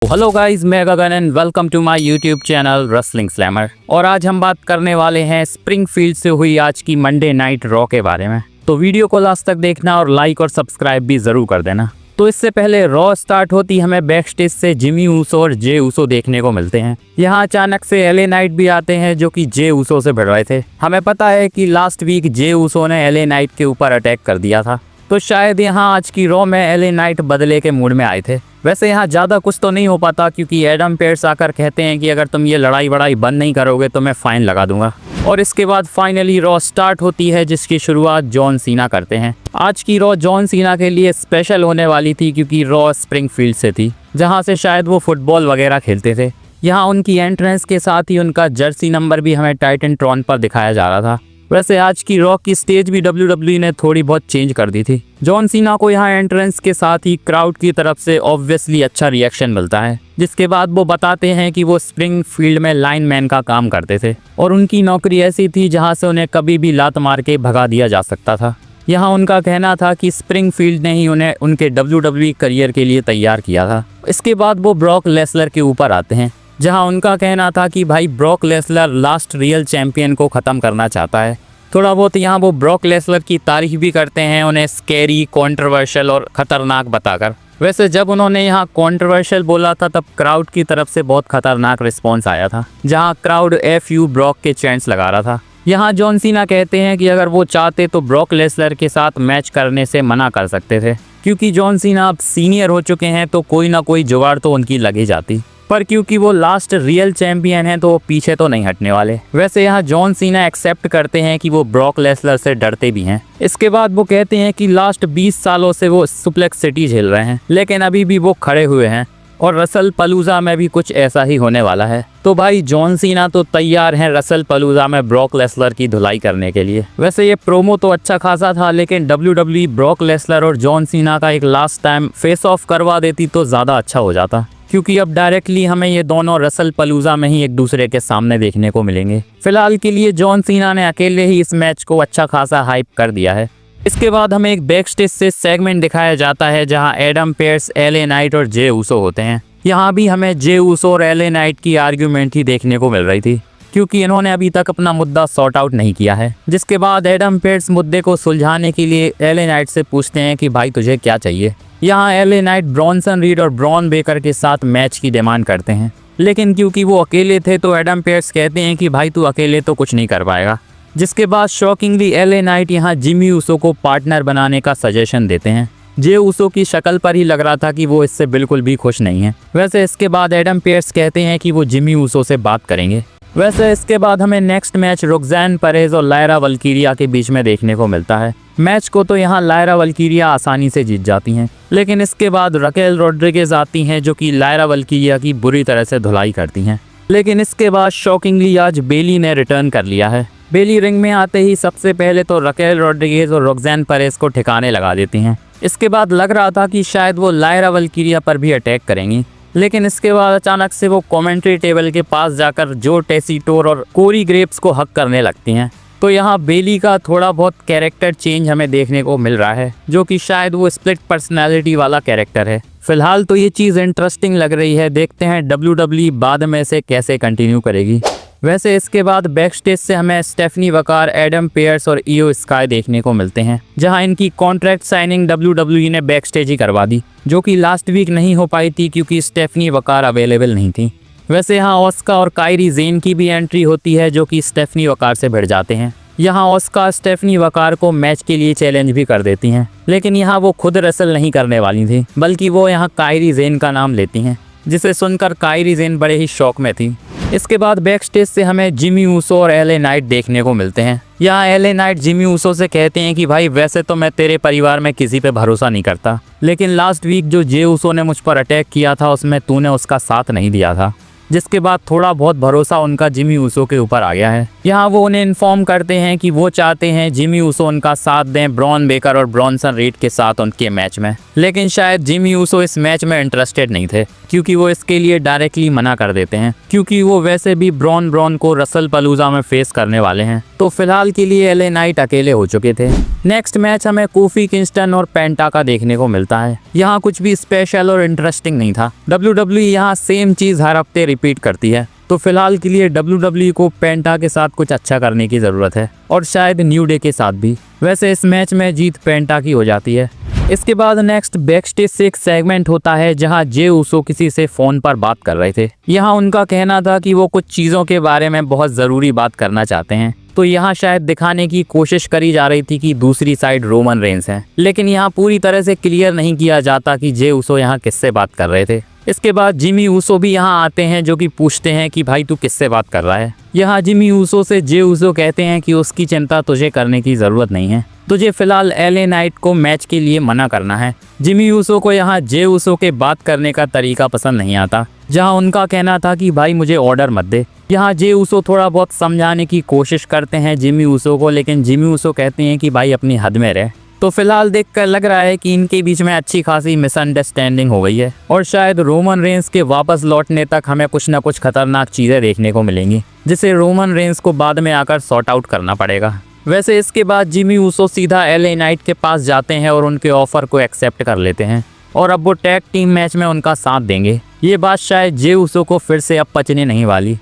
Hello guys, मैं Gagan and welcome to my YouTube channel wrestling slammer. और आज हम बात करने वाले हैं स्प्रिंगफील्ड से हुई आज की मंडे नाइट रॉ के बारे में। तो वीडियो को लास्ट तक देखना और लाइक और सब्सक्राइब भी जरूर कर देना। तो इससे पहले रॉ स्टार्ट होती हमें बैक स्टेज से जिमी ऊसो और जे ऊसो देखने को मिलते हैं। यहाँ अचानक से एलए नाइट भी आते हैं जो कि जे ऊसो से भिड़ रहे थे। हमें पता है कि लास्ट वीक जे ऊसो ने एलए नाइट के ऊपर अटैक कर दिया था, तो शायद यहाँ आज की रॉ में एलए नाइट बदले के मूड में आए थे। वैसे यहाँ ज़्यादा कुछ तो नहीं हो पाता क्योंकि एडम पेयर्स आकर कहते हैं कि अगर तुम ये लड़ाई वड़ाई बंद नहीं करोगे तो मैं फ़ाइन लगा दूंगा। और इसके बाद फाइनली रॉ स्टार्ट होती है जिसकी शुरुआत जॉन सीना करते हैं। आज की रॉ जॉन सीना के लिए स्पेशल होने वाली थी क्योंकि रॉ स्प्रिंगफील्ड से थी, जहाँ से शायद वो फुटबॉल वगैरह खेलते थे। यहाँ उनकी एंट्रेंस के साथ ही उनका जर्सी नंबर भी हमें टाइटनट्रॉन पर दिखाया जा रहा था। वैसे आज की रॉ की स्टेज भी WWE ने थोड़ी बहुत चेंज कर दी थी। जॉन सीना को यहाँ एंट्रेंस के साथ ही क्राउड की तरफ से ऑब्वियसली अच्छा रिएक्शन मिलता है, जिसके बाद वो बताते हैं कि वो स्प्रिंगफील्ड में लाइनमैन का काम करते थे और उनकी नौकरी ऐसी थी जहाँ से उन्हें कभी भी लात मार के भगा दिया जा सकता था। यहाँ उनका कहना था कि स्प्रिंगफील्ड ने ही उन्हें उनके WWE करियर के लिए तैयार किया था। इसके बाद वो ब्रॉक लेसलर के ऊपर आते हैं, जहां उनका कहना था कि भाई ब्रॉक लेसलर लास्ट रियल चैंपियन को ख़त्म करना चाहता है। थोड़ा बहुत यहाँ वो ब्रॉक लेसलर की तारीफ भी करते हैं, उन्हें स्कैरी, कंट्रोवर्शियल और ख़तरनाक बताकर। वैसे जब उन्होंने यहाँ कंट्रोवर्शियल बोला था तब क्राउड की तरफ से बहुत ख़तरनाक रिस्पॉन्स आया था, जहाँ क्राउड FU ब्रॉक के चैंट्स लगा रहा था। यहाँ जॉन सीना कहते हैं कि अगर वो चाहते तो ब्रॉक लेसलर के साथ मैच करने से मना कर सकते थे, क्योंकि जॉन सीना अब सीनियर हो चुके हैं तो कोई ना कोई जुगाड़ तो उनकी लगी जाती, पर क्योंकि वो लास्ट रियल चैंपियन हैं तो वो पीछे तो नहीं हटने वाले। वैसे यहाँ जॉन सीना एक्सेप्ट करते हैं कि वो ब्रॉक लेसलर से डरते भी हैं। इसके बाद वो कहते हैं कि लास्ट 20 सालों से वो सुप्लेक्स सिटी झेल रहे हैं, लेकिन अभी भी वो खड़े हुए हैं और रसल पलूजा में भी कुछ ऐसा ही होने वाला है। तो भाई जॉन सीना तो तैयार हैं रसल पलूजा में ब्रॉक लेसलर की धुलाई करने के लिए। वैसे ये प्रोमो तो अच्छा खासा था, लेकिन WWE ब्रॉक लेसलर और जॉन सीना का एक लास्ट टाइम फेस ऑफ करवा देती तो ज़्यादा अच्छा हो जाता, क्योंकि अब डायरेक्टली हमें ये दोनों रसल पलूजा में ही एक दूसरे के सामने देखने को मिलेंगे। फिलहाल के लिए जॉन सीना ने अकेले ही इस मैच को अच्छा खासा हाइप कर दिया है। इसके बाद हमें एक बैक स्टेज से सेगमेंट दिखाया जाता है जहां एडम पेयर्स, एलए नाइट और जे ऊसो होते हैं। यहाँ भी हमें जे ऊसो और एलए नाइट की आर्ग्यूमेंट ही देखने को मिल रही थी, क्योंकि इन्होंने अभी तक अपना मुद्दा सॉर्ट आउट नहीं किया है। जिसके बाद एडम पेयर्स मुद्दे को सुलझाने के लिए एलए नाइट से पूछते हैं कि भाई तुझे क्या चाहिए। यहाँ एलए नाइट ब्रॉन्सन रीड और ब्रॉन बेकर के साथ मैच की डिमांड करते हैं, लेकिन क्योंकि वो अकेले थे तो एडम पेयर्स कहते हैं कि भाई तू अकेले तो कुछ नहीं कर पाएगा। जिसके बाद शॉकिंगली एलए नाइट यहाँ जिमी ऊसो को पार्टनर बनाने का सजेशन देते हैं। जे ऊसो की शक्ल पर ही लग रहा था कि वो इससे बिल्कुल भी खुश नहीं है। वैसे इसके बाद एडम पेयर्स कहते हैं कि वो जिमी ऊसो से बात करेंगे। वैसे इसके बाद हमें नेक्स्ट मैच रोक्सेन परेज और लायरा वल्कीरिया के बीच में देखने को मिलता है। मैच को तो यहाँ लायरा वल्कीरिया आसानी से जीत जाती हैं, लेकिन इसके बाद रकेल रोड्रिगेज आती हैं जो कि लायरा वल्कीरिया की बुरी तरह से धुलाई करती हैं। लेकिन इसके बाद शॉकिंगली आज बेली ने रिटर्न कर लिया है। बेली रिंग में आते ही सबसे पहले तो रकेल रोड्रिगेज और रोक्सेन परेज को ठिकाने लगा देती हैं। इसके बाद लग रहा था कि शायद वो लायरा वल्कीरिया पर भी अटैक करेंगी, लेकिन इसके बाद अचानक से वो कमेंट्री टेबल के पास जाकर जो टेसीटोर और कोरी ग्रेप्स को हक करने लगती हैं। तो यहाँ बेली का थोड़ा बहुत कैरेक्टर चेंज हमें देखने को मिल रहा है, जो कि शायद वो स्प्लिट पर्सनालिटी वाला कैरेक्टर है। फिलहाल तो ये चीज़ इंटरेस्टिंग लग रही है, देखते हैं WWE बाद में से कैसे कंटिन्यू करेगी। वैसे इसके बाद बैक स्टेज से हमें स्टेफनी वकार, एडम पेयर्स और इयो स्काई देखने को मिलते हैं, जहां इनकी कॉन्ट्रैक्ट साइनिंग WWE ने बैक स्टेज ही करवा दी, जो कि लास्ट वीक नहीं हो पाई थी क्योंकि स्टेफनी वकार अवेलेबल नहीं थी। वैसे यहाँ ऑस्का और कायरी जेन की भी एंट्री होती है जो कि स्टेफनी वकार से भिड़ जाते हैं। यहाँ ऑस्का स्टेफनी वकार को मैच के लिए चैलेंज भी कर देती हैं, लेकिन यहाँ वो खुद रेसल नहीं करने वाली थी, बल्कि वो यहाँ कायरी जेन का नाम लेती हैं, जिसे सुनकर कायरी जेन बड़े ही शौक में थी। इसके बाद बैक स्टेज से हमें जिमी ऊसो और एलए नाइट देखने को मिलते हैं। यहाँ एलए नाइट जिमी ऊसो से कहते हैं कि भाई वैसे तो मैं तेरे परिवार में किसी पे भरोसा नहीं करता, लेकिन लास्ट वीक जो जे ऊसो ने मुझ पर अटैक किया था उसमें तूने उसका साथ नहीं दिया था। जिसके बाद थोड़ा बहुत भरोसा उनका जिमी ऊसो के ऊपर आ गया है। यहाँ वो उन्हें इन्फॉर्म करते हैं कि वो चाहते हैं जिमी ऊसो उनका साथ दें ब्रॉन बेकर और ब्रॉनसन रीड के साथ उनके मैच में, लेकिन शायद जिमी ऊसो इस मैच में इंटरेस्टेड नहीं थे क्योंकि वो इसके लिए डायरेक्टली मना कर देते हैं, क्योंकि वो वैसे भी ब्रॉन को रसल पलूजा में फेस करने वाले हैं। तो फिलहाल के लिए एलए नाइट अकेले हो चुके थे। नेक्स्ट मैच हमें कोफी किंगस्टन और पेंटा का देखने को मिलता है। यहाँ कुछ भी स्पेशल और इंटरेस्टिंग नहीं था। WWE यहाँ सेम चीज हर हफ्ते रिपीट करती है, तो फिलहाल के लिए WWE को पेंटा के साथ कुछ अच्छा करने की जरूरत है और शायद न्यू डे के साथ भी। वैसे इस मैच में जीत पेंटा की हो जाती है। इसके बाद नेक्स्ट बैकस्टेज से एक सेगमेंट होता है जहां जे ऊसो किसी से फोन पर बात कर रहे थे। यहाँ उनका कहना था कि वो कुछ चीज़ों के बारे में बहुत ज़रूरी बात करना चाहते हैं। तो यहाँ शायद दिखाने की कोशिश करी जा रही थी कि दूसरी साइड रोमन रेंस है, लेकिन यहाँ पूरी तरह से क्लियर नहीं किया जाता कि जे ऊसो यहाँ किससे बात कर रहे थे। इसके बाद जिमी ऊसो भी यहाँ आते हैं जो कि पूछते हैं कि भाई तू किससे बात कर रहा है। यहाँ जिमी ऊसो से जे ऊसो कहते हैं कि उसकी चिंता तुझे करने की ज़रूरत नहीं है, तुझे फिलहाल एलए नाइट को मैच के लिए मना करना है। जिमी ऊसो को यहाँ जे ऊसो के बात करने का तरीका पसंद नहीं आता, जहाँ उनका कहना था कि भाई मुझे ऑर्डर मत दे। यहाँ जे ऊसो थोड़ा बहुत समझाने की कोशिश करते हैं जिमी ऊसो को, लेकिन जिमी ऊसो कहते हैं कि भाई अपनी हद में रहे। तो फिलहाल देखकर लग रहा है कि इनके बीच में अच्छी खासी मिसअंडरस्टैंडिंग हो गई है और शायद रोमन रेंस के वापस लौटने तक हमें कुछ न कुछ खतरनाक चीज़ें देखने को मिलेंगी, जिसे रोमन रेंस को बाद में आकर सॉर्ट आउट करना पड़ेगा। वैसे इसके बाद जिमी ऊसो सीधा एलए नाइट के पास जाते हैं और उनके ऑफर को एक्सेप्ट कर लेते हैं और अब वो टैग टीम मैच में उनका साथ देंगे। ये बात शायद जे ऊसो को फिर से अब पचने नहीं वाली।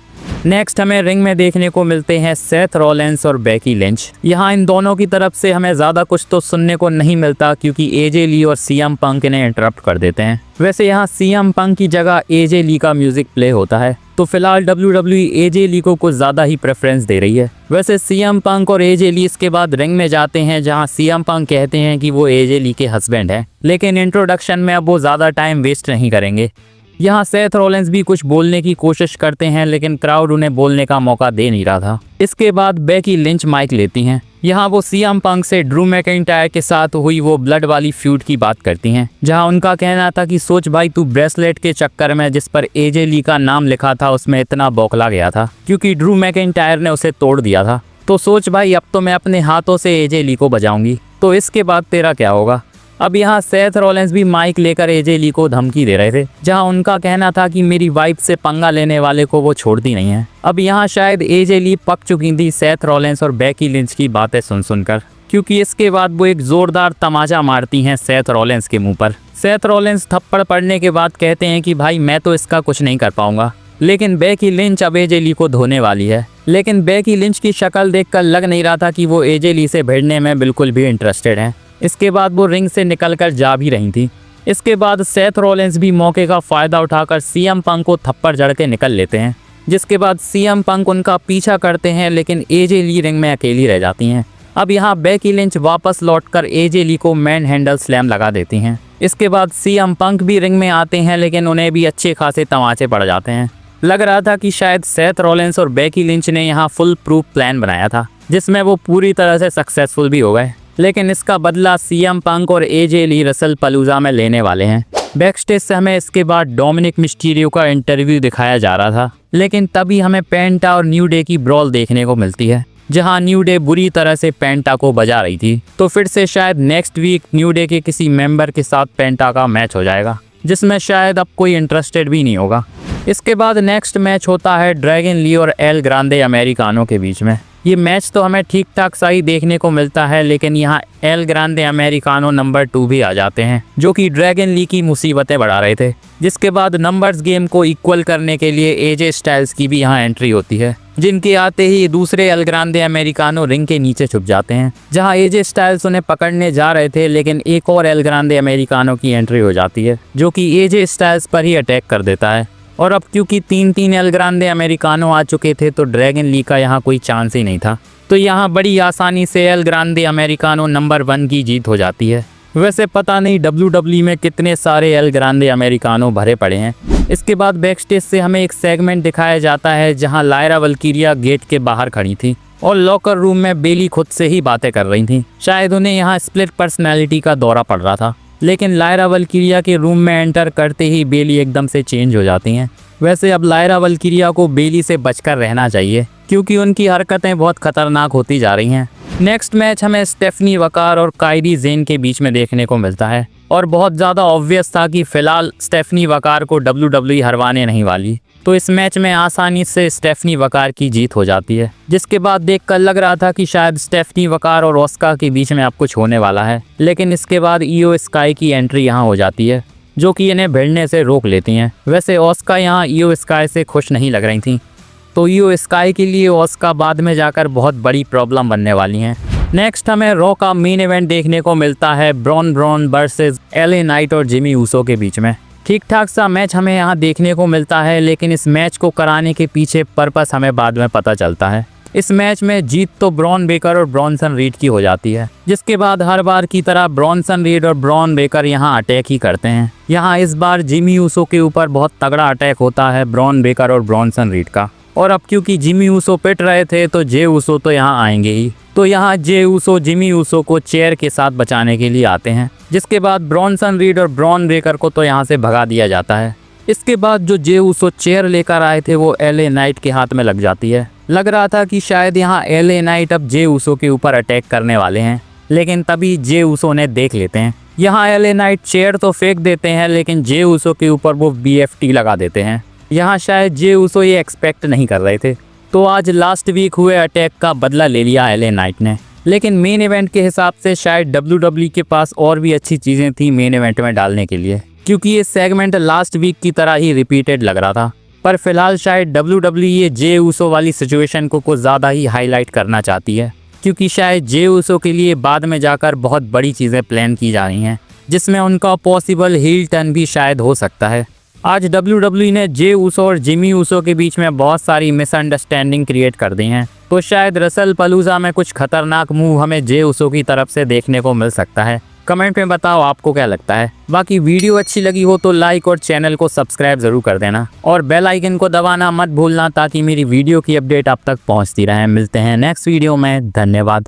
नेक्स्ट हमें रिंग में देखने को मिलते हैं सेथ रॉलिंस और बेकी लिंच। यहाँ इन दोनों की तरफ से हमें ज़्यादा कुछ तो सुनने को नहीं मिलता क्योंकि एजे ली और सीएम पंक इन्हें इंटरप्ट कर देते हैं। वैसे यहाँ सीएम पंक की जगह एजे ली का म्यूजिक प्ले होता है, तो फिलहाल WWE एजे ली को कुछ ज़्यादा ही प्रेफरेंस दे रही है। वैसे सीएम पंक और एजे ली इसके बाद रिंग में जाते हैं जहाँ सीएम पंक कहते हैं कि वो एजे ली के हस्बैंड हैं, लेकिन इंट्रोडक्शन में अब वो ज़्यादा टाइम वेस्ट नहीं करेंगे। यहाँ सेथ रॉलिंस भी कुछ बोलने की कोशिश करते हैं, लेकिन क्राउड उन्हें बोलने का मौका दे नहीं रहा था। इसके बाद बेकी लिंच माइक लेती हैं। यहाँ वो सीएम पंक से ड्रू मैकिंटायर के साथ हुई वो ब्लड वाली फ्यूड की बात करती हैं, जहाँ उनका कहना था कि सोच भाई तू ब्रेसलेट के चक्कर में जिस पर एजे ली का नाम लिखा था उसमें इतना बौखला गया था क्योंकि ड्रू मैकिंटायर ने उसे तोड़ दिया था। तो सोच भाई अब तो मैं अपने हाथों से एजे ली को बजाऊंगी, तो इसके बाद तेरा क्या होगा। अब यहाँ सेथ रॉलिंस भी माइक लेकर एजे ली को धमकी दे रहे थे, जहाँ उनका कहना था कि मेरी वाइफ से पंगा लेने वाले को वो छोड़ती नहीं है। अब यहाँ शायद एजे ली पक चुकी थी सेथ रॉलिंस और बेकी लिंच की बातें सुनकर, क्योंकि इसके बाद वो एक जोरदार तमाचा मारती हैं सेथ रॉलिंस के मुंह पर। सेथ रॉलिंस थप्पड़ पड़ने के बाद कहते हैं कि भाई मैं तो इसका कुछ नहीं कर पाऊंगा, लेकिन बेकी लिंच अब एजे ली को धोने वाली है। लेकिन बेकी लिंच की शक्ल देखकर लग नहीं रहा था कि वो एजे ली से भिड़ने में बिल्कुल भी इंटरेस्टेड हैं। इसके बाद वो रिंग से निकलकर जा भी रही थी। इसके बाद सेथ रॉलिंस भी मौके का फ़ायदा उठाकर सीएम पंक को थप्पड़ जड़ के निकल लेते हैं, जिसके बाद सीएम पंक उनका पीछा करते हैं, लेकिन एजे ली रिंग में अकेली रह जाती हैं। अब यहाँ बेकी लिंच वापस लौटकर एजे ली को मैन हैंडल स्लैम लगा देती हैं। इसके बाद सीएम पंक भी रिंग में आते हैं, लेकिन उन्हें भी अच्छे खासे तमाचे पड़ जाते हैं। लग रहा था कि शायद सेथ रॉलिंस और बेकी लिंच ने यहाँ फुल प्रूफ प्लान बनाया था, जिसमें वो पूरी तरह से सक्सेसफुल भी हो गए, लेकिन इसका बदला सीएम पंक और एजे ली रसल पलूजा में लेने वाले हैं। बैकस्टेज से हमें इसके बाद डोमिनिक मिस्टीरियो का इंटरव्यू दिखाया जा रहा था, लेकिन तभी हमें पेंटा और न्यू डे की ब्रॉल देखने को मिलती है, जहां न्यू डे बुरी तरह से पेंटा को बजा रही थी। तो फिर से शायद नेक्स्ट वीक न्यू डे के किसी मेंबर के साथ पेंटा का मैच हो जाएगा, जिसमें शायद अब कोई इंटरेस्टेड भी नहीं होगा। इसके बाद नेक्स्ट मैच होता है ड्रैगन ली और एल ग्रांडे अमेरिकानो के बीच में। ये मैच तो हमें ठीक ठाक सही देखने को मिलता है, लेकिन यहाँ एल ग्रांडे अमेरिकानो नंबर 2 भी आ जाते हैं, जो कि ड्रैगन ली की मुसीबतें बढ़ा रहे थे। जिसके बाद नंबर्स गेम को इक्वल करने के लिए एजे स्टाइल्स की भी यहाँ एंट्री होती है, जिनके आते ही दूसरे एल ग्रांडे अमेरिकानो रिंग के नीचे छुप जाते हैं। जहाँ एजे स्टाइल्स उन्हें पकड़ने जा रहे थे, लेकिन एक और एल ग्रांडे अमेरिकानो की एंट्री हो जाती है, जो कि एजे स्टाइल्स पर ही अटैक कर देता है। और अब क्योंकि 3 एल ग्रांडे अमेरिकानो आ चुके थे, तो ड्रैगन ली का यहाँ कोई चांस ही नहीं था। तो यहाँ बड़ी आसानी से एल ग्रांडे अमेरिकानो नंबर 1 की जीत हो जाती है। वैसे पता नहीं WWE में कितने सारे एल ग्रांडे अमेरिकानो भरे पड़े हैं। इसके बाद बैकस्टेज से हमें एक सेगमेंट दिखाया जाता है, जहाँ लायरा वल्कीरिया गेट के बाहर खड़ी थी और लॉकर रूम में बेली खुद से ही बातें कर रही थी। शायद उन्हें यहाँ स्प्लिट पर्सनैलिटी का दौरा पड़ रहा था, लेकिन लायरा वल्कीरिया के रूम में एंटर करते ही बेली एकदम से चेंज हो जाती हैं। वैसे अब लायरा वल्किरिया को बेली से बचकर रहना चाहिए क्योंकि उनकी हरकतें बहुत खतरनाक होती जा रही हैं। नेक्स्ट मैच हमें स्टेफनी वकार और कायरी जेन के बीच में देखने को मिलता है और बहुत ज़्यादा ऑब्वियस था कि फिलहाल स्टेफनी वकार को WWE हरवाने नहीं वाली, तो इस मैच में आसानी से स्टेफनी वकार की जीत हो जाती है, जिसके बाद देखकर लग रहा था कि शायद स्टेफनी वकार और ओस्का के बीच में अब कुछ होने वाला है। लेकिन इसके बाद इयो स्काई की एंट्री यहाँ हो जाती है जो कि इन्हें भिड़ने से रोक लेती हैं। वैसे ओस्का यहाँ इयो स्काई से खुश नहीं लग रही थी, तो इयो स्काई के लिए ओस्का बाद में जाकर बहुत बड़ी प्रॉब्लम बनने वाली हैं। नेक्स्ट हमें रॉ का मेन इवेंट देखने को मिलता है ब्रॉन वर्सेस LA नाइट और जिमी ऊसो के बीच में। ठीक ठाक सा मैच हमें यहाँ देखने को मिलता है, लेकिन इस मैच को कराने के पीछे पर्पस हमें बाद में पता चलता है। इस मैच में जीत तो ब्रॉन बेकर और ब्रॉनसन रीड की हो जाती है, जिसके बाद हर बार की तरह ब्रॉनसन रीड और ब्रॉन बेकर यहाँ अटैक ही करते हैं। यहाँ इस बार जिमी ऊसो के ऊपर बहुत तगड़ा अटैक होता है ब्रॉन बेकर और ब्रॉनसन रीड का, और अब क्योंकि जिमी ऊसो पिट रहे थे तो जे ऊसो तो यहाँ आएंगे ही। तो यहाँ जे ऊसो जिमी ऊसो को चेयर के साथ बचाने के लिए आते हैं, जिसके बाद ब्रॉनसन रीड और ब्रॉन बेकर को तो यहाँ से भगा दिया जाता है। इसके बाद जो जे ऊसो चेयर लेकर आए थे वो LA नाइट के हाथ में लग जाती है। लग रहा था कि शायद यहाँ LA नाइट अब जे ऊसो के ऊपर अटैक करने वाले हैं, लेकिन तभी जे ऊसो ने देख लेते हैं। यहाँ LA नाइट चेयर तो फेंक देते हैं, लेकिन जे ऊसो के ऊपर वो BFT लगा देते हैं। यहाँ शायद जे ऊसो ये एक्सपेक्ट नहीं कर रहे थे, तो आज लास्ट वीक हुए अटैक का बदला ले लिया LA नाइट ने। लेकिन मेन इवेंट के हिसाब से शायद WWE के पास और भी अच्छी चीज़ें थी मेन इवेंट में डालने के लिए, क्योंकि ये सेगमेंट लास्ट वीक की तरह ही रिपीटेड लग रहा था। पर फिलहाल शायद WWE ये जे ऊसो वाली सिचुएशन को कुछ ज़्यादा ही हाईलाइट करना चाहती है, क्योंकि शायद जे ऊसो के लिए बाद में जाकर बहुत बड़ी चीज़ें प्लान की जा रही हैं, जिसमें उनका पॉसिबल हील टर्न भी शायद हो सकता है। आज WWE ने जे ऊसो और जिमी ऊसो के बीच में बहुत सारी मिसअंडरस्टैंडिंग क्रिएट कर दी हैं, तो शायद रसल पलूजा में कुछ खतरनाक मूव हमें जे ऊसो की तरफ से देखने को मिल सकता है। कमेंट में बताओ आपको क्या लगता है। बाकी वीडियो अच्छी लगी हो तो लाइक और चैनल को सब्सक्राइब जरूर कर देना और बेल आइकन को दबाना मत भूलना, ताकि मेरी वीडियो की अपडेट आप तक पहुंचती रहे। मिलते हैं नेक्स्ट वीडियो में, धन्यवाद।